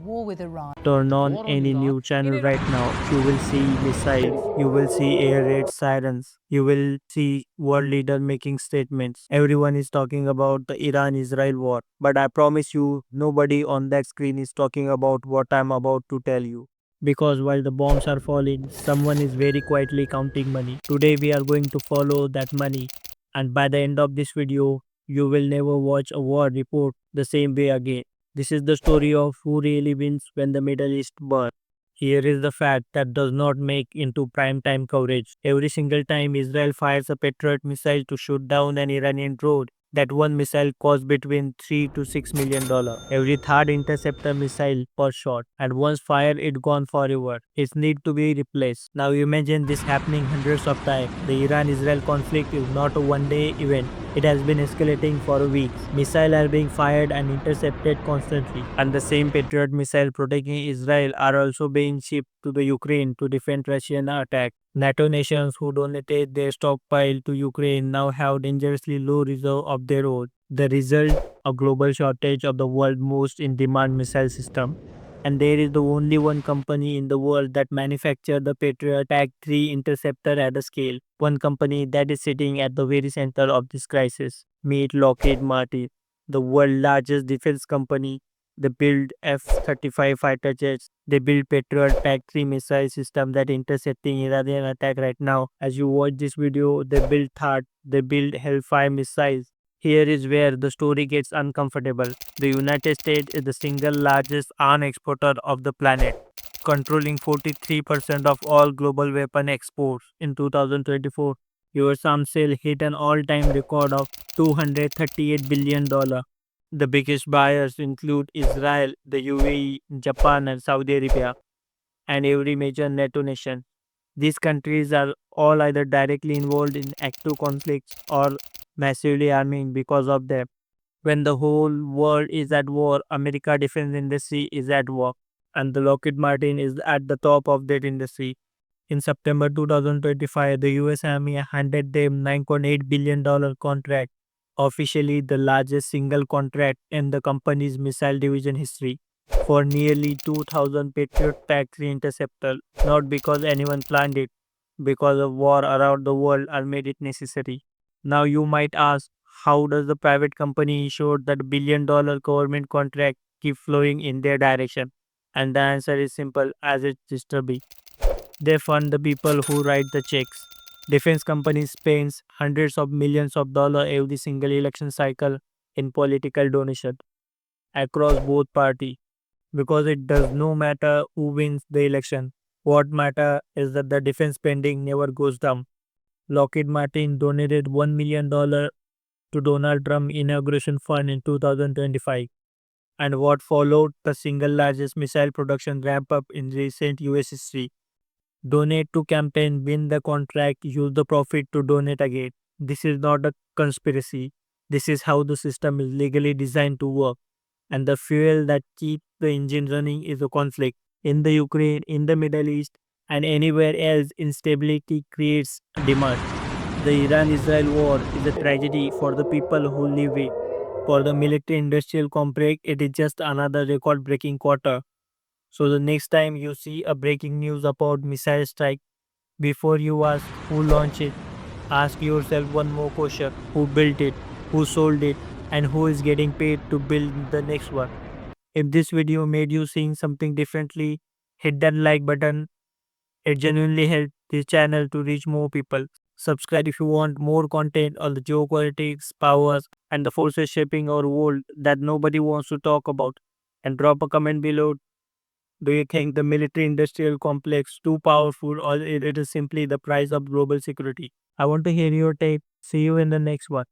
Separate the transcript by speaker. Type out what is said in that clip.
Speaker 1: war with Iran.
Speaker 2: Turn on
Speaker 3: War on
Speaker 2: any
Speaker 3: Iran.
Speaker 2: new
Speaker 3: In
Speaker 2: channel
Speaker 3: Iran.
Speaker 2: right now. You will see missiles, you will see air raid sirens, you will see world leader making statements. Everyone is talking about the Iran-Israel war. But I promise you, nobody on that screen is talking about what I'm about to tell you. Because while the bombs are falling, someone is very quietly counting money. Today we are going to follow that money. And by the end of this video, you will never watch a war report the same way again. This is the story of who really wins when the Middle East burns. Here is the fact that does not make into prime time coverage. Every single time Israel fires a Patriot missile to shoot down an Iranian drone, that one missile costs between $3 to $6 million. Every third interceptor missile per shot, and once fired, it gone forever. It need to be replaced. Now imagine this happening hundreds of times. The Iran-Israel conflict is not a one-day event. It has been escalating for weeks. Missiles are being fired and intercepted constantly. And the same Patriot missile protecting Israel are also being shipped to the Ukraine to defend Russian attack. NATO nations who donated their stockpile to Ukraine now have dangerously low reserve of their own. The result, a global shortage of the world's most in-demand missile system. And there is the only one company in the world that manufactures the Patriot PAC-3 interceptor at a scale. One company that is sitting at the very center of this crisis. Meet Lockheed Martin, the world's largest defense company. They build F-35 fighter jets. They build Patriot PAC-3 missile system that intercepting Iranian attack right now. As you watch this video, they build THAAD. They build Hellfire missiles. Here is where the story gets uncomfortable. The United States is the single largest arms exporter of the planet, controlling 43% of all global weapon exports. In 2024, US arms sale hit an all-time record of $238 billion. The biggest buyers include Israel, the UAE, Japan, and Saudi Arabia, and every major NATO nation. These countries are all either directly involved in active conflicts or massively arming because of them. When the whole world is at war, America defense industry is at war, and the Lockheed Martin is at the top of that industry. In September 2025, the US Army handed them $9.8 billion contract, officially the largest single contract in the company's missile division history, for nearly 2,000 Patriot PAC-3 interceptor, not because anyone planned it, because of war around the world are made it necessary. Now you might ask, how does the private company ensure that $1 billion government contract keep flowing in their direction? And the answer is simple as it used to be. They fund the people who write the checks. Defense companies spends hundreds of millions of dollars every single election cycle in political donation across both parties, because it does no matter who wins the election. What matter is that the defense spending never goes down. Lockheed Martin donated $1 million to Donald Trump inauguration fund in 2025, and what followed the single largest missile production ramp up in recent US history. Donate to campaign, win the contract, use the profit to donate again. This is not a conspiracy. This is how the system is legally designed to work. And the fuel that keeps the engine running is a conflict. In the Ukraine, in the Middle East, and anywhere else, instability creates demand. The Iran-Israel war is a tragedy for the people who live it. For the military-industrial complex, it is just another record-breaking quarter. So the next time you see a breaking news about missile strike, before you ask who launched it, ask yourself one more question: who built it, who sold it, and who is getting paid to build the next one. If this video made you seeing something differently, hit that like button. It genuinely helps this channel to reach more people. Subscribe if you want more content on the geopolitics, powers, and the forces shaping our world that nobody wants to talk about. And drop a comment below. Do you think the military industrial complex too powerful, or it is simply the price of global security? I want to hear your take. See you in the next one.